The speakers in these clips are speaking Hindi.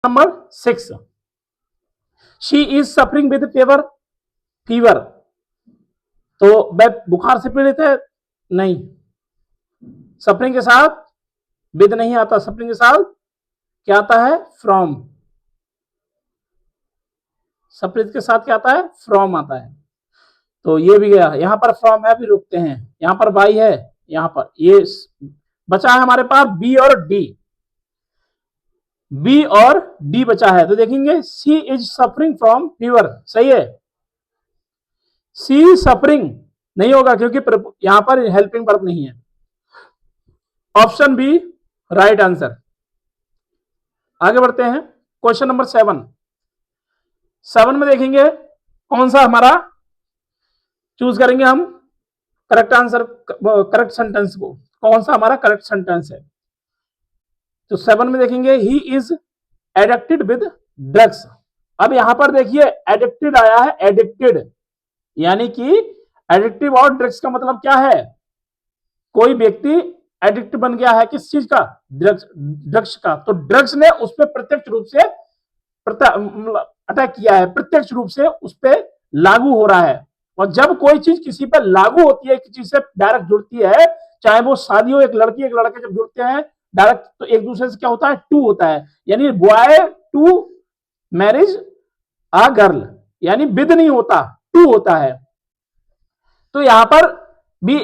Number 6, she is suffering with fever, तो वह बुखार से पीड़ित है, नहीं। सफरिंग के साथ विद नहीं आता, सफरिंग के साथ क्या आता है, फ्रॉम। सफरिंग के साथ क्या आता है, फ्रॉम आता है। तो ये भी गया, यहां पर फ्रॉम है, भी रुकते हैं, यहां पर बाई है, यहां पर ये बचा है हमारे पास बी और डी, बी और डी बचा है। तो देखेंगे सी इज सफरिंग फ्रॉम फीवर, सही है। सी सफरिंग नहीं होगा क्योंकि यहां पर हेल्पिंग वर्ब नहीं है। Option B right answer. आगे बढ़ते हैं, क्वेश्चन नंबर 7 में देखेंगे कौन सा हमारा चूज करेंगे हम करेक्ट आंसर, करेक्ट सेंटेंस को, कौन सा हमारा करेक्ट सेंटेंस है। तो 7 में देखेंगे he is addicted with drugs. अब यहां पर देखिए एडिक्टेड आया है, एडिक्टेड यानी कि एडिक्टिव और ड्रग्स का मतलब क्या है, कोई व्यक्ति एडिक्ट बन गया है किस चीज का, ड्रग्स का। तो ड्रग्स ने उस पर प्रत्यक्ष रूप से अटैक किया है, प्रत्यक्ष रूप से उस पर लागू हो रहा है। और जब कोई चीज किसी पर लागू होती है, किसी से डायरेक्ट जुड़ती है, चाहे वो शादी हो, एक लड़की एक लड़के जब जुड़ते हैं डायरेक्ट, तो एक दूसरे से क्या होता है, टू होता है, यानी boy to marriage a girl, यानी विद नहीं होता, टू होता है। तो यहां पर भी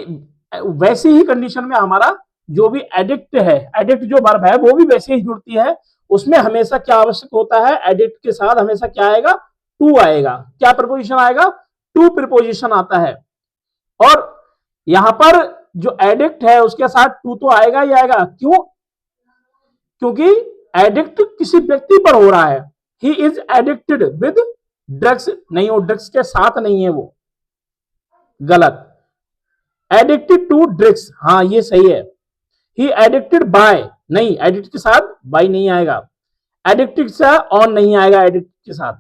वैसी ही कंडीशन में हमारा जो भी एडिक्ट है, एडिक्ट जो वर्ब है वो भी वैसे ही जुड़ती है, उसमें हमेशा क्या आवश्यक होता है, एडिक्ट के साथ हमेशा क्या आएगा, टू आएगा। क्या प्रीपोजिशन आएगा, टू प्रीपोजिशन आता है। और यहां पर जो एडिक्ट है उसके साथ टू तो आएगा ही आएगा, क्यों, क्योंकि एडिक्ट किसी व्यक्ति पर हो रहा है। He is addicted with drugs नहीं हो, ड्रग्स के साथ नहीं है वो, गलत। एडिक्टेड टू ड्रग्स, हाँ ये सही है। ही एडिक्टेड बाय, नहीं, एडिक्ट के साथ बाय नहीं आएगा, एडिक्टेड से ऑन नहीं आएगा, एडिक्ट के साथ।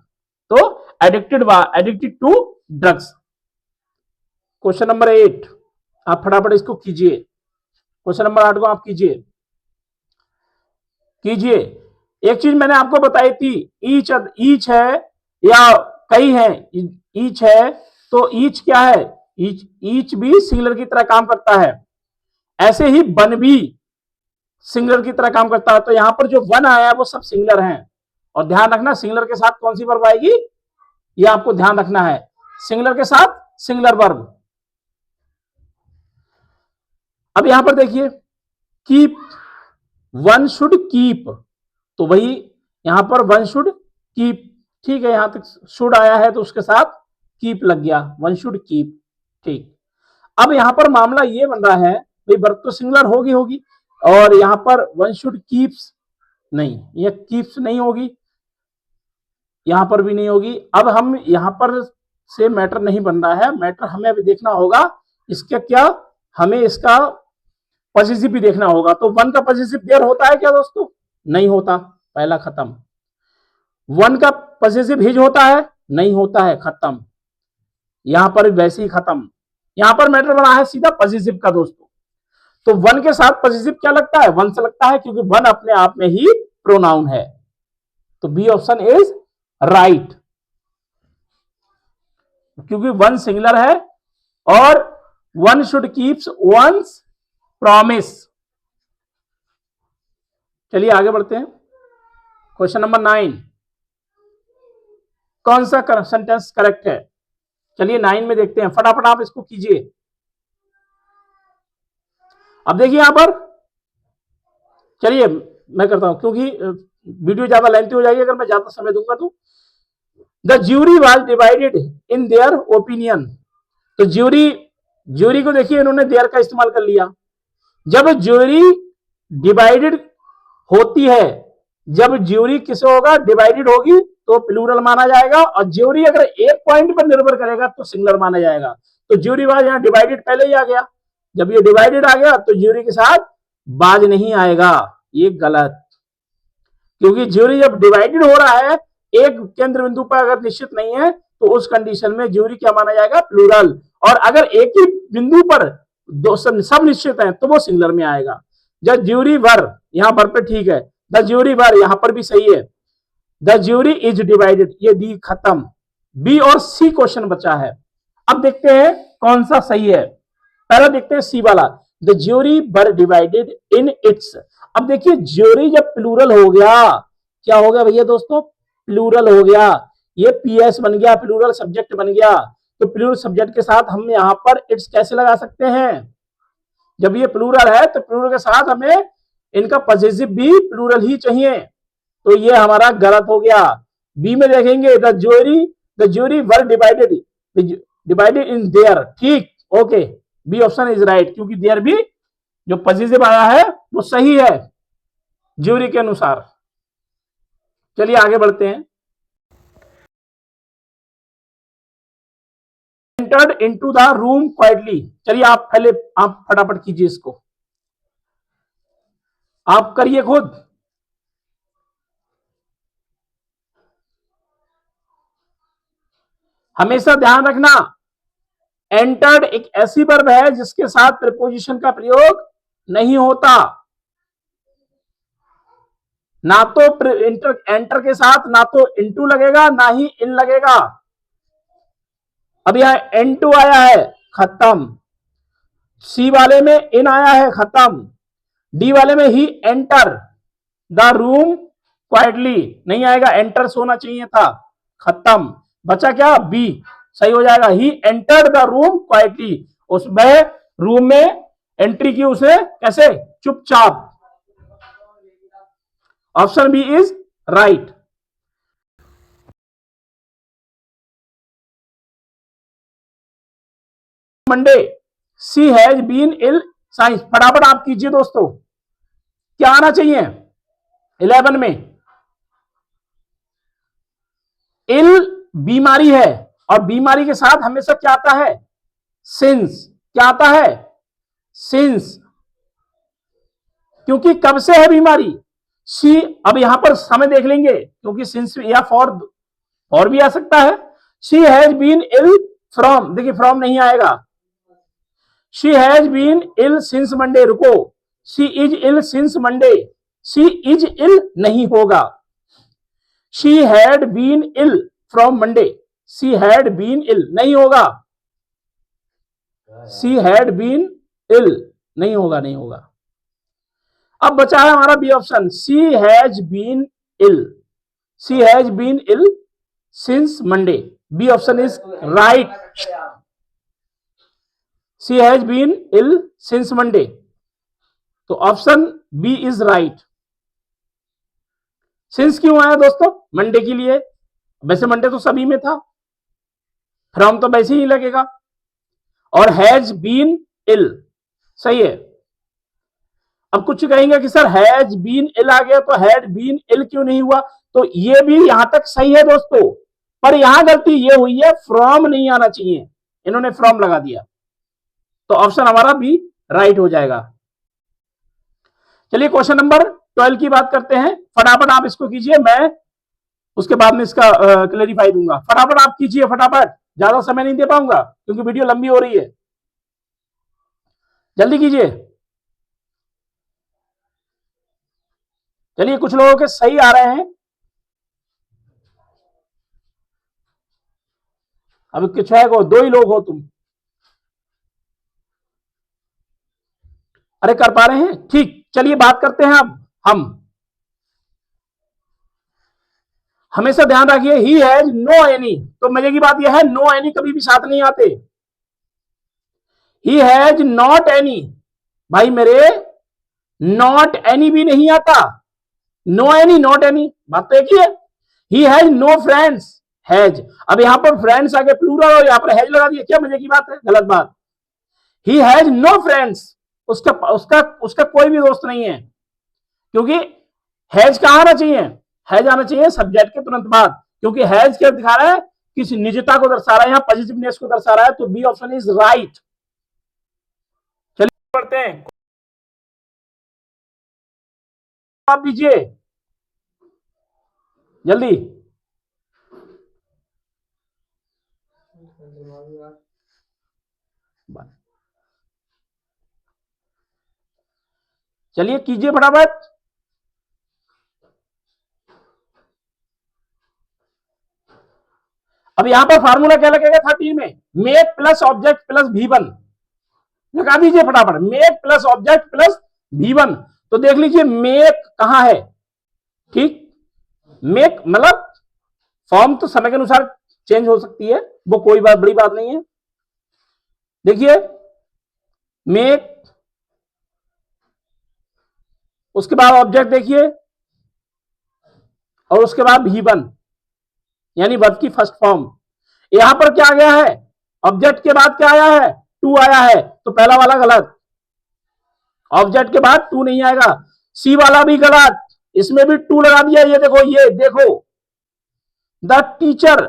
तो addicted by, addicted to drugs. Question number 8 आप फटाफट इसको कीजिए, क्वेश्चन नंबर 8 को आप कीजिए। एक चीज मैंने आपको बताई थी, ईच है या कई है, ईच है, तो ईच क्या है, ईच भी सिंगुलर की तरह काम करता है, ऐसे ही वन भी सिंगुलर की तरह काम करता है। तो यहां पर जो वन आया है वो सब सिंगुलर हैं, और ध्यान रखना सिंगुलर के साथ कौन सी वर्ब आएगी, ये आपको ध्यान रखना है, सिंगुलर के साथ सिंगुलर वर्ब। अब यहां पर देखिए कीप, वन शुड कीप, तो वही यहां पर वन शुड कीप, ठीक है, यहां तक शुड आया है तो उसके साथ कीप लग गया, वन शुड कीप, ठीक। अब यहां पर मामला ये बन रहा है, भाई वर्ब तो सिंगुलर होगी, और यहां पर वन शुड कीप्स नहीं, ये कीप्स नहीं होगी, यहां पर भी नहीं होगी। अब हम यहां पर से मैटर नहीं बन रहा है, मैटर हमें अभी देखना होगा इसका क्या, हमें इसका पॉजिटिव भी देखना होगा। तो वन का पॉजिटिव देयर होता है क्या दोस्तों, नहीं होता, पहला खत्म। वन का पॉजिटिव हिज होता है, नहीं होता है, खत्म। यहां पर वैसे ही खत्म, यहां पर मैटर बना है सीधा पॉजिटिव का दोस्तों। तो वन के साथ पॉजिटिव क्या लगता है, वन से लगता है, क्योंकि वन अपने आप में ही प्रोनाउन है। तो बी ऑप्शन इज राइट, क्योंकि वन सिंगुलर है, और one should keeps one's promise. चलिए आगे बढ़ते हैं, क्वेश्चन नंबर 9 कौन सा सेंटेंस करेक्ट है, चलिए 9 में देखते हैं, फटाफट आप इसको कीजिए। अब देखिए यहां पर, चलिए मैं करता हूं क्योंकि वीडियो ज्यादा लेंथी हो जाएगी अगर मैं ज्यादा समय दूंगा तो। The jury was divided in their opinion, तो ज्यूरी को देखिए इन्होंने देयर का इस्तेमाल कर लिया। जब ज्यूरी डिवाइडेड होती है, जब ज्यूरी किसे होगा, डिवाइडेड होगी, तो प्लूरल माना जाएगा, और ज्यूरी अगर एक पॉइंट पर निर्भर करेगा तो सिंगुलर माना जाएगा। तो ज्यूरी वाज यहां डिवाइडेड पहले ही आ गया, जब ये डिवाइडेड आ गया तो ज्यूरी के साथ बाज नहीं आएगा, ये गलत, क्योंकि ज्यूरी जब डिवाइडेड हो रहा है, एक केंद्र बिंदु पर अगर निश्चित नहीं है, तो उस कंडीशन में ज्यूरी क्या माना जाएगा, प्लूरल। और अगर एक ही बिंदु पर दो सब निश्चित हैं तो वो सिंगुलर में आएगा। जब ज्यूरी वर, यहां पर पे ठीक है, द ज्यूरी वर यहां पर भी सही है, द ज्यूरी इज डिवाइडेड, ये डी खत्म। बी और सी क्वेश्चन बचा है। अब देखते हैं कौन सा सही है। पहला देखते हैं सी वाला, the jury were divided in its. अब देखिए ज्यूरी जब प्लूरल हो गया, क्या हो गया भैया दोस्तों, प्लूरल हो गया, ये पीएस बन गया, प्लूरल सब्जेक्ट बन गया। तो प्लूरल सब्जेक्ट के साथ हम यहां पर इट्स कैसे लगा सकते हैं, जब ये प्लूरल है तो प्लूरल के साथ हमें इनका पॉसेसिव भी प्लूरल ही चाहिए, तो ये हमारा गलत हो गया। बी में देखेंगे the jury were divided in their, ठीक, okay, B option is right, क्योंकि देयर भी जो पॉसेसिव आया है वो सही है ज्यूरी के अनुसार। चलिए आगे बढ़ते हैं। Entered into the room quietly, चलिए आप पहले आप फटाफट कीजिए इसको, आप करिए खुद। हमेशा ध्यान रखना, एंटर्ड एक ऐसी वर्ब है जिसके साथ प्रीपोजिशन का प्रयोग नहीं होता, ना तो एंटर के साथ ना तो इनटू लगेगा ना ही इन लगेगा। अब यहां N2 आया है, खत्म। सी वाले में इन आया है, खत्म। डी वाले में ही एंटर द रूम क्वाइटली, नहीं आएगा, एंटर्स होना चाहिए था, खत्म। बचा क्या, बी, सही हो जाएगा, he entered the room quietly, उसमें रूम में एंट्री की उसने कैसे, चुपचाप। Option B is right. Monday, she has been ill since, फटाफट आप कीजिए दोस्तों, क्या आना चाहिए 11 में, इल बीमारी है, और बीमारी के साथ हमेशा क्या आता है, सिंस, क्या आता है, सिंस, क्योंकि कब से है बीमारी, सी, अब यहां पर समय देख लेंगे, क्योंकि सिंस या फॉर भी आ सकता है। She has been ill from, देखिए फ्रॉम नहीं आएगा, she has been ill since Monday, रुको, she is ill since Monday, she is ill नहीं होगा, she had been ill from Monday, she had been ill नहीं होगा, शी हैड बीन इल नहीं होगा, नहीं होगा। अब बचा है हमारा B option, she has been ill, she has been ill since Monday, B option is right, she has been ill since Monday, तो option B is right. Since क्यों आया दोस्तों, मंडे के लिए, वैसे मंडे तो सभी में था, फ्रॉम तो वैसे ही लगेगा, और हैज बीन इल, सही है। अब कुछ कहेंगे कि सर हैज बीन इल आ गया तो हैड बीन इल क्यों नहीं हुआ, तो ये भी यहां तक सही है दोस्तों, पर यहां गलती ये हुई है, फ्रॉम नहीं आना चाहिए, इन्होंने फ्रॉम लगा दिया, तो ऑप्शन हमारा बी राइट हो जाएगा। चलिए क्वेश्चन नंबर 12 की बात करते हैं, फटाफट आप इसको कीजिए, मैं उसके बाद में इसका क्लेरिफाई दूंगा, फटाफट आप कीजिए, फटाफट, ज्यादा समय नहीं दे पाऊंगा क्योंकि वीडियो लंबी हो रही है, जल्दी कीजिए। चलिए कुछ लोगों के सही आ रहे हैं, अब कुछ है को, दो ही लोग हो तुम, अरे कर पा रहे हैं, ठीक, चलिए बात करते हैं अब हम। हमेशा ध्यान रखिए, ही हैज नो एनी, तो मजे की बात यह है, नो एनी कभी भी साथ नहीं आते, ही हैज नॉट एनी, भाई मेरे, नॉट एनी भी नहीं आता, नो एनी नॉट एनी, बात तो एक ही है। He has no friends, has, अब यहां पर फ्रेंड्स आगे प्लूरल और यहां पर हैज लगा दिया, क्या मजे की बात है, गलत बात। ही हैज नो फ्रेंड्स, उसका उसका उसका कोई भी दोस्त नहीं है, क्योंकि हैज कहां आना चाहिए, हैज आना चाहिए सब्जेक्ट के तुरंत बाद, क्योंकि हैज क्या दिखा रहा है, किसी निजता को दर्शा रहा है, यहां पॉजिटिवनेस को दर्शा रहा है, तो बी ऑप्शन इज राइट। चलिए पढ़ते हैं, आप दीजिए जल्दी। चलिए कीजिए फटाफट, अब यहां पर फार्मूला क्या लगेगा 13 में, make plus object plus V1, लगा दीजिए फटाफट, make plus object plus V1। तो देख लीजिए मेक कहां है, ठीक, मेक मतलब फॉर्म तो समय के अनुसार चेंज हो सकती है, वो कोई बात बड़ी बात नहीं है। देखिए मेक, उसके बाद ऑब्जेक्ट देखिए, और उसके बाद V1 यानी वर्ब की फर्स्ट फॉर्म। यहां पर क्या आ गया है, ऑब्जेक्ट के बाद क्या आया है, टू आया है, तो पहला वाला गलत, ऑब्जेक्ट के बाद टू नहीं आएगा। सी वाला भी गलत, इसमें भी टू लगा दिया, ये देखो द टीचर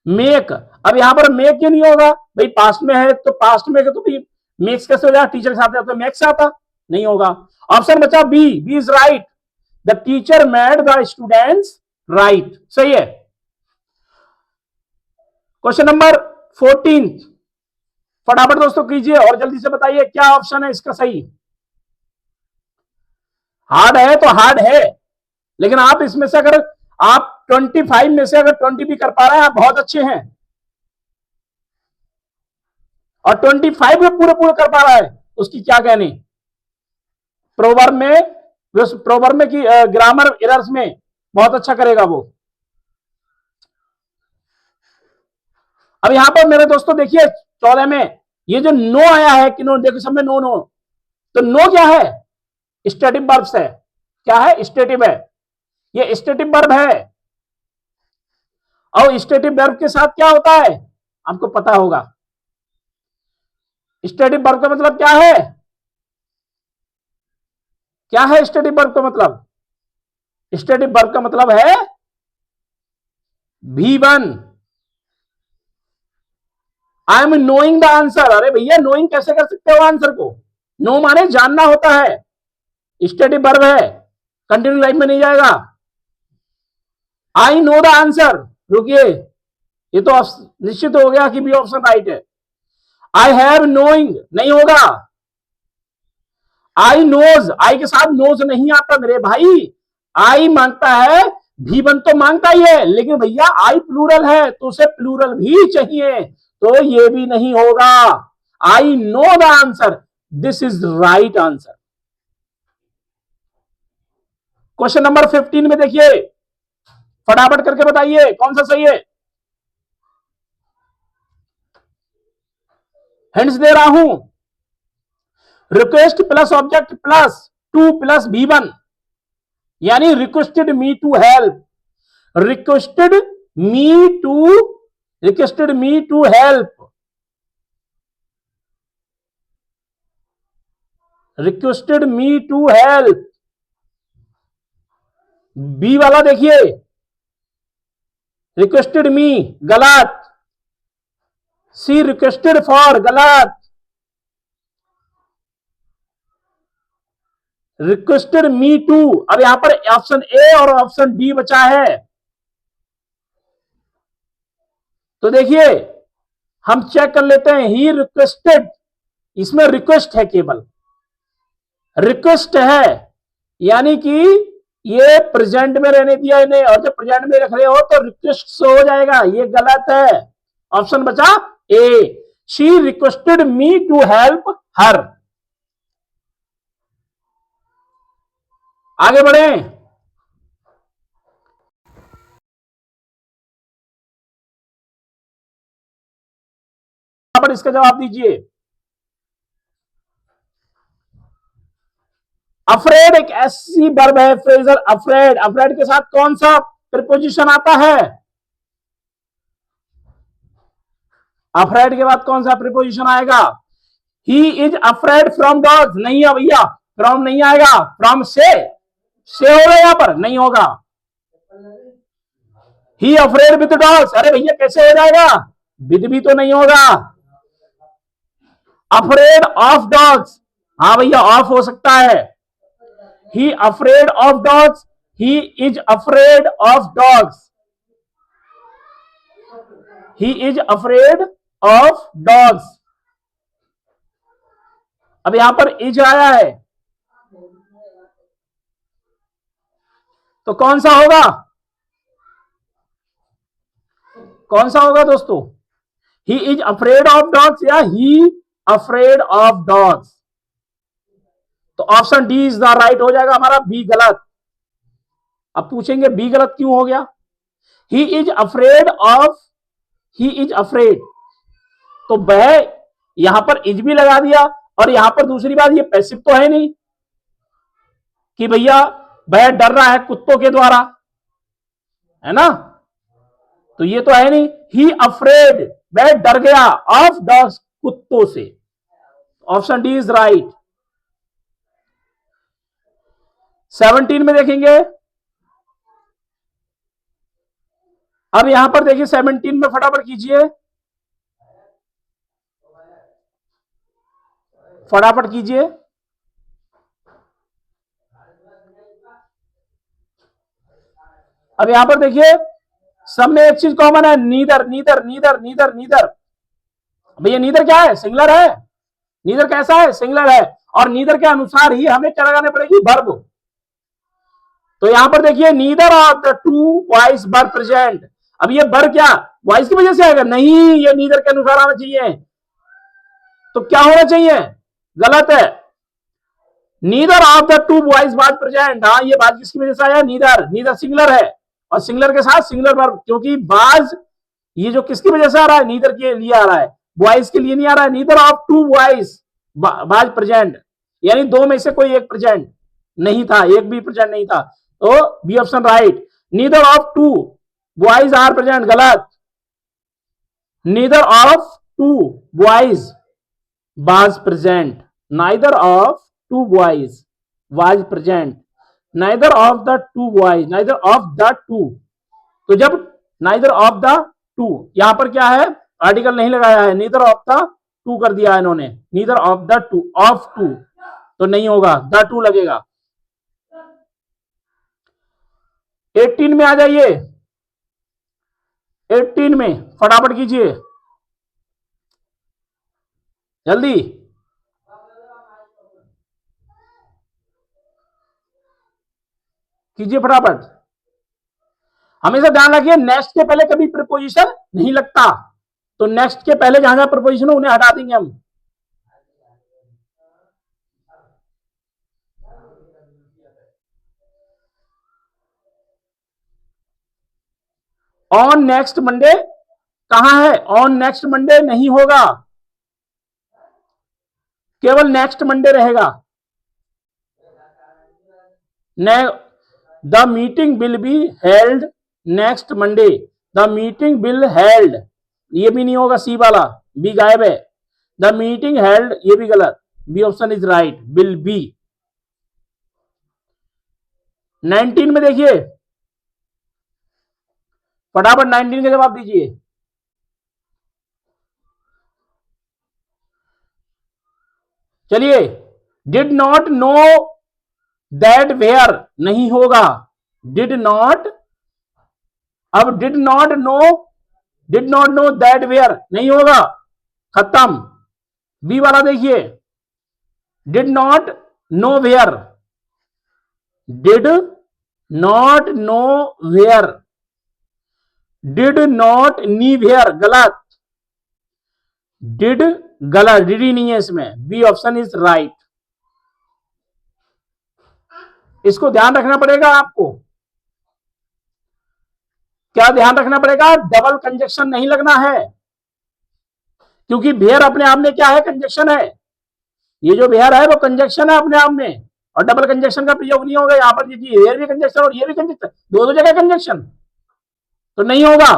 मेक। अब यहां पर मेक क्यों नहीं होगा भाई, पास्ट में है तो पास्ट में तो भी मेक्स कैसे हो जाएगा, टीचर के साथ तो मेक्स आता, नहीं होगा। ऑप्शन बचा B is right, the teacher made the students write, सही है। क्वेश्चन नंबर 14 फटाफट दोस्तों कीजिए और जल्दी से बताइए क्या ऑप्शन है इसका सही। हार्ड है तो हार्ड है, लेकिन आप इसमें से अगर आप 25 में से अगर 20 भी कर पा रहे हैं, आप बहुत अच्छे हैं, और 25 में पूरे पूरे कर पा रहा है उसकी क्या कहने। प्रोवर्ब में, प्रोवर्ब में की ग्रामर एरर्स में बहुत अच्छा करेगा वो। अब यहां पर मेरे दोस्तों देखिए 14 में ये जो नो आया है कि नो, देखो सब में नो नो, तो नो क्या है, स्टेटिव वर्ब है, क्या है, स्टेटिव है, ये स्टेटिव वर्ब है। और स्टेटिव वर्ब के साथ क्या होता है आपको पता होगा, स्टेटिव वर्ब का मतलब क्या है, क्या है स्टेटिव वर्ब का मतलब, स्टेटिव वर्ब का मतलब है V1। I am knowing the answer, अरे भैया नोइंग कैसे कर सकते हो आंसर को, नो माने जानना होता है, स्टेटिव वर्ब है, कंटिन्यू लाइफ में नहीं जाएगा। आई नो द आंसर, रुकिए ये तो निश्चित हो गया कि बी ऑप्शन राइट है। आई हैव नोइंग नहीं होगा, आई नोज, आई के साथ नोज नहीं आता मेरे भाई, आई मांगता है, V1 तो मांगता ही है, लेकिन भैया आई प्लूरल है तो उसे प्लूरल भी चाहिए, तो ये भी नहीं होगा। I know the answer, this is right answer. Question number 15 में देखिए, फटाफट करके बताइए कौन सा सही है, हिंट्स दे रहा हूं, request plus object plus to plus V1 यानी requested me to help, requested me to, requested me to help, requested me to help. B वाला देखिए, रिक्वेस्टेड मी गलत, सी रिक्वेस्टेड फॉर गलत, रिक्वेस्टेड मी टू। अब यहां पर ऑप्शन ए और ऑप्शन डी बचा है, तो देखिए हम चेक कर लेते हैं, ही रिक्वेस्टेड, इसमें रिक्वेस्ट है, केवल रिक्वेस्ट है, यानी कि ये प्रेजेंट में रहने दिया इन्हें, और जब प्रेजेंट में रख रहे हो तो रिक्वेस्ट से हो जाएगा, ये गलत है। ऑप्शन बचा A, she requested me to help her. आगे बढ़े, पर इसका जवाब दीजिए। अफ्रेड एक ऐसी वर्ब है, फ्रेजर अफ्रेड, अफ्रेड के साथ कौन सा प्रीपोजिशन आता है, अफ्रेड के बाद कौन सा प्रीपोजिशन आएगा, ही इज अफ्रेड फ्रॉम डॉग्स, नहीं है भैया, फ्रॉम नहीं आएगा, फ्रॉम से होगा, यहां पर नहीं होगा। ही अफ्रेड विद डॉग्स, अरे भैया कैसे हो जाएगा, विद भी तो नहीं होगा। अफ्रेड ऑफ डॉग्स, हाँ भैया ऑफ हो सकता है, he afraid of dogs, he is afraid of dogs, he is afraid of dogs. अब यहां पर इज आया है, तो कौन सा होगा, कौन सा होगा दोस्तों? ही इज अफ्रेड ऑफ डॉग्स या ही अफ्रेड ऑफ डॉग्स? तो option D is the right हो जाएगा हमारा, बी गलत। अब पूछेंगे बी गलत क्यों हो गया? ही is afraid of, he is afraid, तो वह यहां पर इज भी लगा दिया, और यहां पर दूसरी बात ये पैसिव तो है नहीं कि भैया वह डर रहा है कुत्तों के द्वारा, है ना, तो ये तो है नहीं। ही अफ्रेड, वह डर गया, ऑफ डॉग्स, कुत्तों से। Option D is right. 17 में देखेंगे, अब यहां पर देखिए 17 में फटाफट कीजिए, फटाफट कीजिए। अब यहां पर देखिए सब में एक चीज कॉमन है, neither neither neither neither neither. भैया नीदर क्या है? सिंगुलर है। नीदर कैसा है? सिंगुलर है, और नीदर के अनुसार ही हमें क्या लगाने पड़ेगी? वर्ब। तो यहां पर देखिए neither of the to voice were present. अब ये वर क्या वॉइस की वजह से आएगा? नहीं, ये नीदर के अनुसार आना चाहिए। तो क्या होना चाहिए? गलत है। Neither of the to voice were present. हाँ, ये बात किसकी वजह से आया? नीदर। नीदर सिंगुलर है, और सिंगुलर के साथ सिंगुलर वर्ब, क्योंकि बाज ये जो किसकी वजह से आ रहा है? नीदर के लिए आ रहा है, वॉइस के लिए नहीं आ रहा है। नीदर ऑफ टू वॉइस बाज प्रेजेंट, यानी दो में से कोई एक प्रेजेंट नहीं था, एक भी प्रेजेंट नहीं था, तो B option right. Neither of two boys are present, गलत। Neither of two boys was present, neither of two boys was present, neither of the two boys, neither of the two. तो जब नाइदर ऑफ द टू, यहां पर क्या है? आर्टिकल नहीं लगाया है, नीदर ऑफ द टू कर दिया है इन्होंने, neither of the two, of two तो नहीं होगा, द टू लगेगा। 18 में आ जाइए, 18 में फटाफट कीजिए जल्दी, कीजिए फटाफट। हमेशा ध्यान रखिए नेक्स्ट के पहले कभी प्रीपोजिशन नहीं लगता, तो नेक्स्ट के पहले जहां जहां प्रीपोजिशन हो उन्हें हटा देंगे हम। ऑन नेक्स्ट मंडे कहां है? ऑन नेक्स्ट मंडे नहीं होगा, केवल नेक्स्ट मंडे रहेगा। The meeting will be held next Monday, the meeting will held, ये भी नहीं होगा, सी वाला बी गायब है। द मीटिंग हेल्ड, ये भी गलत, B option is right, will be. 19 में देखिए फटाफट, 19 का जवाब दीजिए। चलिए, did not know that where नहीं होगा, डिड नॉट, अब did not know that where नहीं होगा, खत्म। बी वाला देखिए, did not know where, did not know where, did not know where, गलत, डिड गलत, डिड ही नहीं है इसमें, बी ऑप्शन इज राइट। इसको ध्यान रखना पड़ेगा आपको, क्या ध्यान रखना पड़ेगा? डबल कंजक्शन नहीं लगना है, क्योंकि वेयर अपने आप में क्या है? कंजक्शन है। ये जो वेयर है वो कंजक्शन है अपने आप में, और डबल कंजक्शन का प्रयोग नहीं होगा। यहां पर वेयर भी कंजक्शन और ये भी कंजक्शन, दो जगह कंजक्शन, तो नहीं होगा।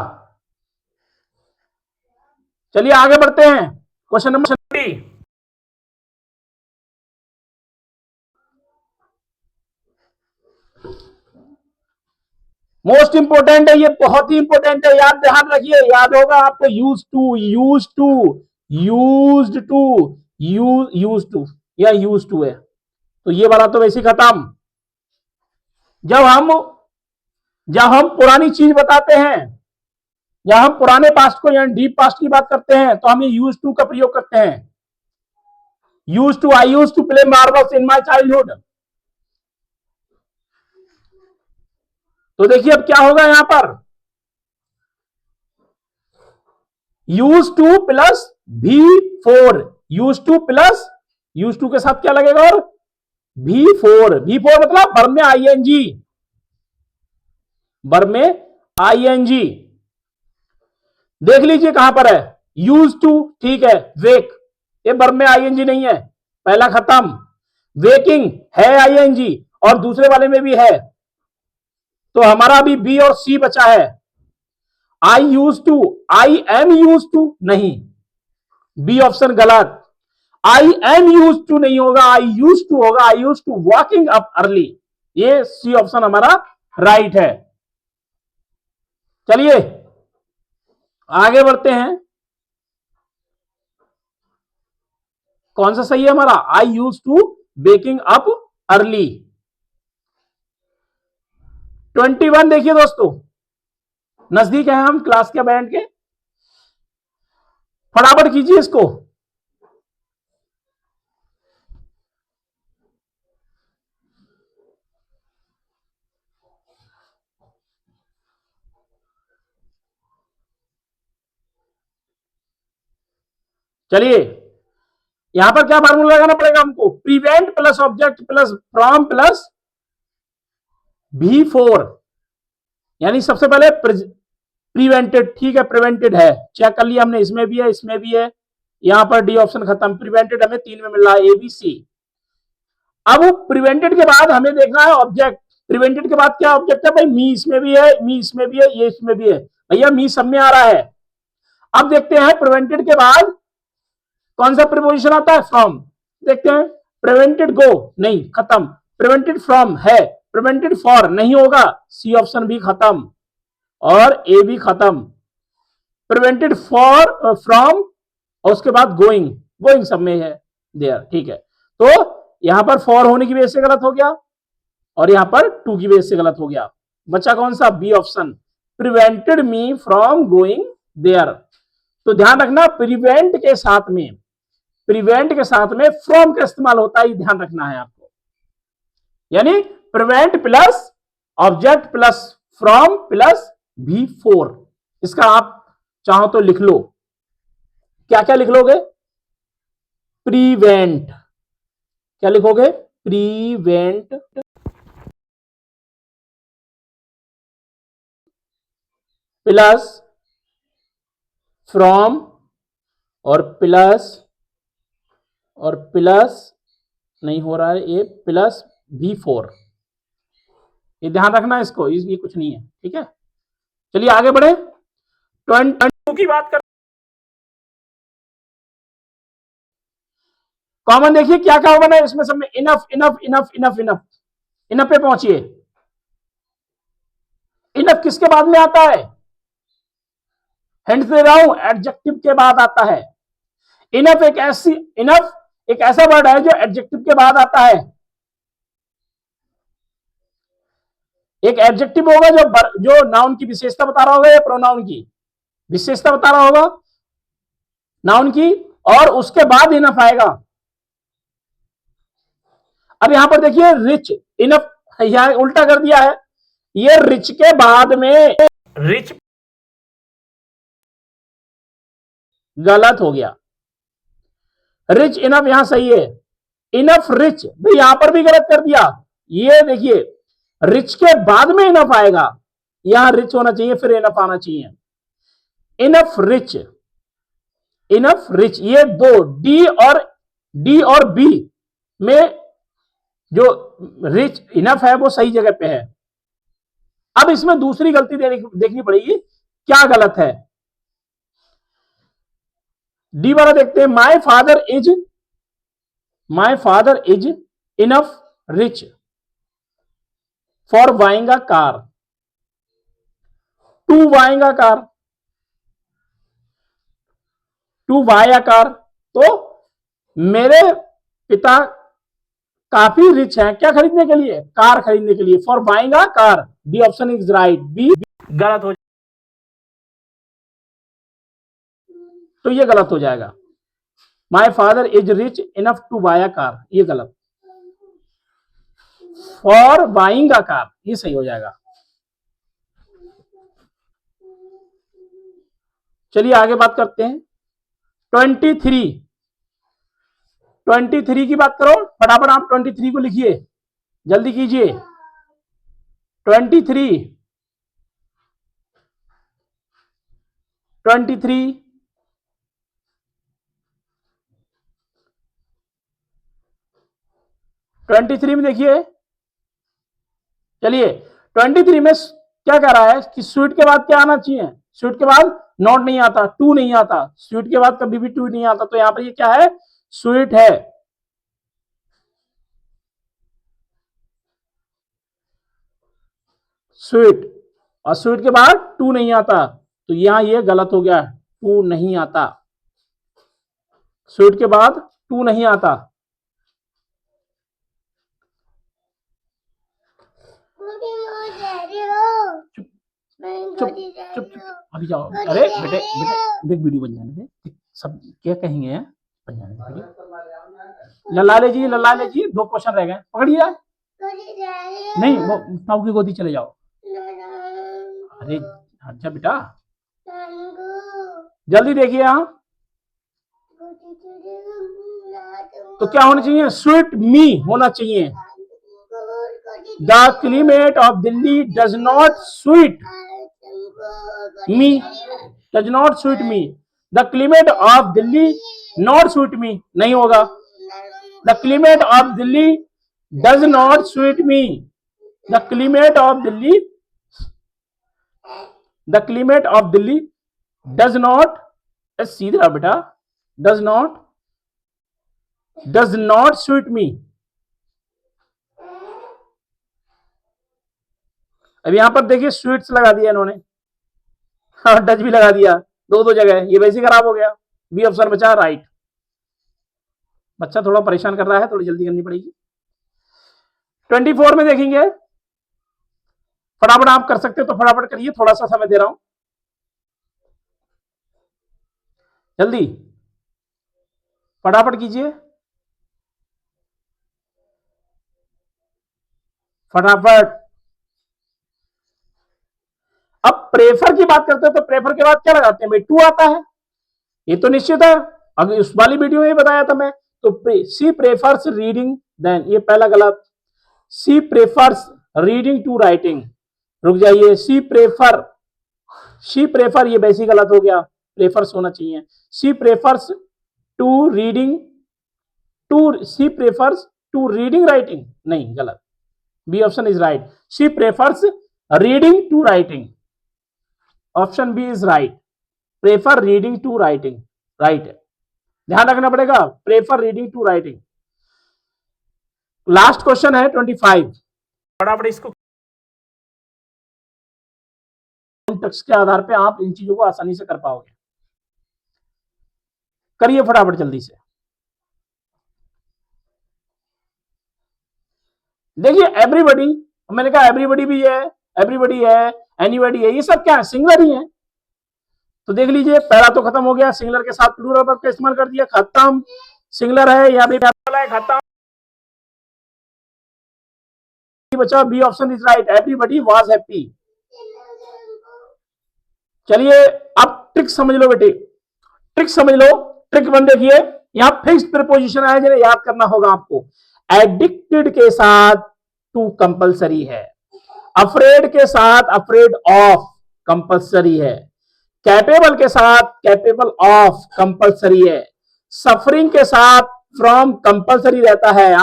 चलिए आगे बढ़ते हैं, क्वेश्चन नंबर 30। मोस्ट इंपोर्टेंट है, ये बहुत ही इंपोर्टेंट है, याद ध्यान रखिए, याद होगा आपको। Use to, use to, use to, use to, या यूज टू है, तो ये वाला तो वैसे खत्म। जब हम पुरानी चीज बताते हैं, जब हम पुराने पास्ट को यानी डीप पास्ट की बात करते हैं, तो हम ये यूज टू का प्रयोग करते हैं। Use to, I use to play marbles in my childhood. तो देखिए अब क्या होगा यहां पर, use to plus V4, use to के साथ क्या लगेगा और V4 मतलब वर्ब में आईएनजी, देख लीजिए कहां पर है, यूज टू, ठीक है, वेक, ये वर्ब में आईएनजी नहीं है, पहला खत्म, वेकिंग है आईएनजी और दूसरे वाले में भी है, तो हमारा अभी बी और सी बचा है। I use to, I am use to नहीं, बी ऑप्शन गलत, आई एम यूज टू नहीं होगा, आई यूज टू होगा, I use to walking up early, ये सी ऑप्शन हमारा राइट है। चलिए आगे बढ़ते हैं, कौन सा सही है हमारा, I use to baking up early. 21 देखिए दोस्तों, नजदीक है हम क्लास के बैंड के, फटाफट कीजिए इसको। चलिए यहां पर क्या फार्मूला लगाना पड़ेगा हमको, prevent plus object plus from plus V4, यानी सबसे पहले प्रिवेंटेड, ठीक है, प्रिवेंटेड है, चेक कर लिया हमने, इसमें भी है, इसमें भी है, यहां पर डी ऑप्शन खत्म, प्रिवेंटेड हमें 3 में मिल रहा है, ABC। अब प्रिवेंटेड के बाद हमें देखना है ऑब्जेक्ट, प्रिवेंटेड के बाद क्या ऑब्जेक्ट है भाई, मी इसमें भी है, मी इसमें भी है, ये इसमें भी है, भैया मी सब में आ रहा है। अब देखते हैं प्रिवेंटेड के बाद कौन सा प्रीपोजिशन आता है, फ्रॉम, देखते हैं, प्रिवेंटेड गो नहीं, खत्म, प्रिवेंटेड फ्रॉम है, प्रिवेंटेड फॉर नहीं होगा, सी ऑप्शन भी खत्म और ए भी खत्म, प्रिवेंटेड फॉर फ्रॉम और उसके बाद गोइंग, गोइंग सब में है देयर, ठीक है, तो यहां पर फॉर होने की वजह से गलत हो गया और यहां पर टू की वजह से गलत हो गया, बच्चा कौन सा, B option, prevented me from going there. तो ध्यान रखना प्रिवेंट के साथ में, प्रिवेंट के साथ में फ्रॉम का इस्तेमाल होता है, ध्यान रखना है आपको, यानी prevent plus object plus from plus V4, इसका आप चाहो तो लिख लो, क्या क्या लिख लोगे, प्रिवेंट, क्या लिखोगे, प्रिवेंट प्लस फ्रॉम और प्लस नहीं हो रहा है ये, प्लस V4, ये ध्यान रखना इसको, ये कुछ नहीं है, ठीक है। चलिए आगे बढ़े, 22 की बात कर, कॉमन देखिए क्या क्या होगा ना इसमें सब में, enough enough enough enough enough, enough पे पहुंचिए, इनफ किसके बाद में आता है, हिंट दे रहा हूं, एडजेक्टिव के बाद आता है, इनफ एक ऐसा वर्ड है जो एडजेक्टिव के बाद आता है, एक एडजेक्टिव होगा जो नाउन की विशेषता बता रहा होगा या प्रोनाउन की विशेषता बता रहा होगा, नाउन की, और उसके बाद इनफ आएगा। अब यहां पर देखिए रिच, इनफ यहां उल्टा कर दिया है, ये रिच के बाद में, रिच गलत हो गया, रिच इनफ यहां सही है, इनफ रिच भाई यहां पर भी गलत कर दिया, ये देखिए रिच के बाद में इनफ आएगा, यहां रिच होना चाहिए फिर इनफ आना चाहिए, इनफ रिच, इनफ रिच, ये दो डी और बी में जो रिच इनफ है वो सही जगह पे है। अब इसमें दूसरी गलती देखनी पड़ेगी, क्या गलत है, डी वाला देखते हैं, my father is enough rich for buying a car, to buying a car, to buy a car, तो मेरे पिता काफी रिच हैं, क्या खरीदने के लिए, कार खरीदने के लिए, for buying a car, D option is right, B गलत हो, तो ये गलत हो जाएगा, my father is rich enough to buy a car, ये गलत, फॉर बाइंग अ कार ये सही हो जाएगा। चलिए आगे बात करते हैं। 23 की बात करो, फटाफट आप 23 को लिखिए, जल्दी कीजिए। 23 में देखिए। चलिए 23 में क्या कह रहा है कि स्वीट के बाद क्या आना चाहिए? स्वीट के बाद नॉट नहीं आता, टू नहीं आता, स्वीट के बाद कभी भी टू नहीं आता, तो यहां पर ये क्या है? स्वीट है। स्वीट, और स्वीट के बाद टू नहीं आता, तो यहां ये गलत हो गया, टू नहीं आता, स्वीट के बाद टू नहीं आता। चुप चुप चुप, अभी जाओ। अरे बेटे बेटे देख, वीडियो बन जाने दे, सब क्या कहेंगे बन जाने दे। लल्ला ले जी, लल्ला ले जी, 2 क्वेश्चन रह गए, पकड़िए। नहीं, वो ताऊ की गोदी चले जाओ। अरे अच्छा बेटा, जल्दी देखिए यहाँ। तो क्या होना चाहिए? स्वीट मी होना चाहिए। The climate of Delhi does not suit me, does not suit me. The climate of Delhi not suit me, नहीं होगा। The climate of Delhi does not suit me. The climate of Delhi, the climate of Delhi does not, सीधा बेटा, डज नॉट स्वीट मी। अब यहां पर देखिए स्वीट्स लगा दिया इन्होंने, हाँ डच भी लगा दिया, 2 जगह, ये वैसे खराब हो गया। बी ऑप्शन बचा राइट। बच्चा थोड़ा परेशान कर रहा है, थोड़ी जल्दी करनी पड़ेगी। 24 में देखेंगे, फटाफट आप कर सकते हो तो फटाफट करिए, थोड़ा सा समय दे रहा हूं, जल्दी फटाफट कीजिए, फटाफट। अब प्रेफर की बात करते हैं, तो प्रेफर के बाद क्या लगाते हैं भाई? टू आता है, ये तो निश्चित है, अगर उस वाली वीडियो में बताया था मैं। तो सी प्रेफर्स रीडिंग, देन ये पहला गलत। सी प्रेफर्स रीडिंग टू राइटिंग, रुक जाइए, सी प्रेफर ये वैसे गलत हो गया, प्रेफर्स होना चाहिए। C prefers to reading, C prefers to reading writing, नहीं गलत, B option is right. She prefers reading to writing, option B is right. Prefer reading to writing, right है, ध्यान रखना पड़ेगा, prefer reading to writing. Last question है 25, फटाफट इसको टेक्स्ट के आधार पे आप इन चीजों को आसानी से कर पाओगे, करिए फटाफट जल्दी से। देखिए एवरीबॉडी, मैंने कहा एवरीबॉडी भी है, एवरीबॉडी है, एनीबॉडी है, ये सब क्या है? सिंगलर ही है। तो देख लीजिए, पहला तो खत्म हो गया, सिंगलर के साथ प्लूरल वर्ब का इस्तेमाल कर दिया, खत्म। सिंगलर है, यहाँ भी खत्म, बचा B option is right, everybody was happy. चलिए अब ट्रिक समझ लो बेटे, ट्रिक समझ लो। ट्रिक 1 देखिए, यहां फिक्स्ड प्रीपोजिशन है, जिन्हें याद करना होगा आपको। एडिक्टेड के साथ टू कंपलसरी है, अफ्रेड के साथ अफ्रेड ऑफ कंपलसरी है, कैपेबल के साथ कैपेबल ऑफ कंपलसरी है, सफरिंग के साथ फ्रॉम कंपलसरी रहता है।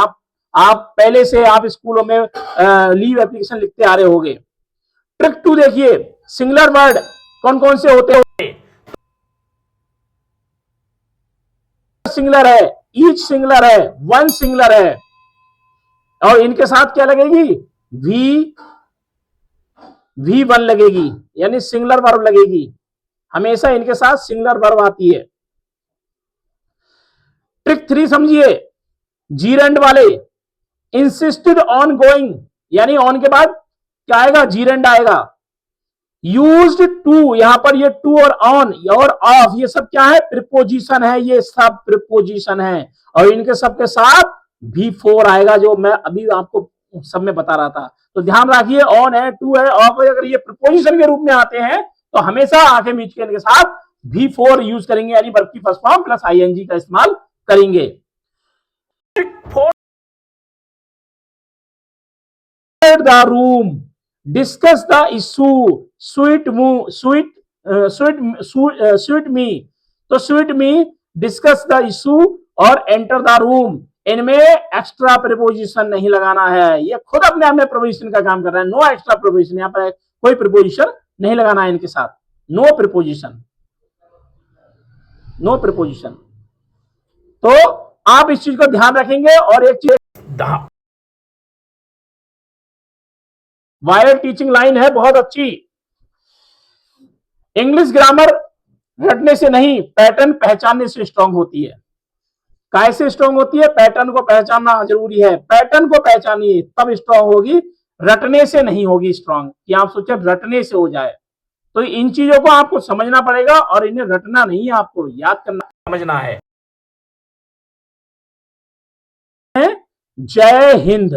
आप पहले से आप स्कूलों में लीव एप्लीकेशन लिखते आ रहे होंगे। ट्रिक 2 देखिए, सिंगुलर वर्ड कौन कौन से होते हैं? सिंगुलर है, ईच सिंगुलर है, वन सिंगुलर है, और इनके साथ क्या लगेगी? वी वन लगेगी, यानी सिंगुलर वर्ब लगेगी, हमेशा इनके साथ सिंगुलर वर्ब आती है। ट्रिक 3 समझिए, जीरेंड वाले, इंसिस्टेड ऑन गोइंग, यानी ऑन के बाद क्या आएगा? जीरेंड आएगा। यूज्ड टू, यहां पर ये टू और ऑन और ऑफ ये सब क्या है? प्रीपोजिशन है, ये सब प्रीपोजिशन है, और इनके सब के साथ V4 आएगा, जो मैं अभी आपको सब में बता रहा था। तो ध्यान रखिए, ऑन है, टू है, ऑफ है, अगर ये प्रीपोजिशन के रूप में आते हैं तो हमेशा आंखें मीच के इनके साथ V4 यूज करेंगे, यानी वर्ब की फर्स्ट फॉर्म प्लस आईएनजी का इस्तेमाल करेंगे। The room, discuss the issue, suit suit me, तो suit me, discuss the issue और एंटर द रूम, इनमें एक्स्ट्रा प्रीपोजिशन नहीं लगाना है, ये खुद अपने आप में प्रीपोजिशन का काम कर रहा है। नो एक्स्ट्रा प्रीपोजिशन, यहां पर कोई प्रीपोजिशन नहीं लगाना है इनके साथ, नो प्रीपोजिशन, नो प्रीपोजिशन। तो आप इस चीज को ध्यान रखेंगे। और एक चीज, वायर टीचिंग लाइन है बहुत अच्छी। इंग्लिश ग्रामर रटने से नहीं, पैटर्न पहचानने से स्ट्रांग होती है। कैसे स्ट्रांग होती है? पैटर्न को पहचानना जरूरी है, पैटर्न को पहचानिए तब स्ट्रांग होगी, रटने से नहीं होगी स्ट्रांग, कि आप सोचे रटने से हो जाए। तो इन चीजों को आपको समझना पड़ेगा और इन्हें रटना नहीं है, आपको याद करना, समझना है। जय हिंद।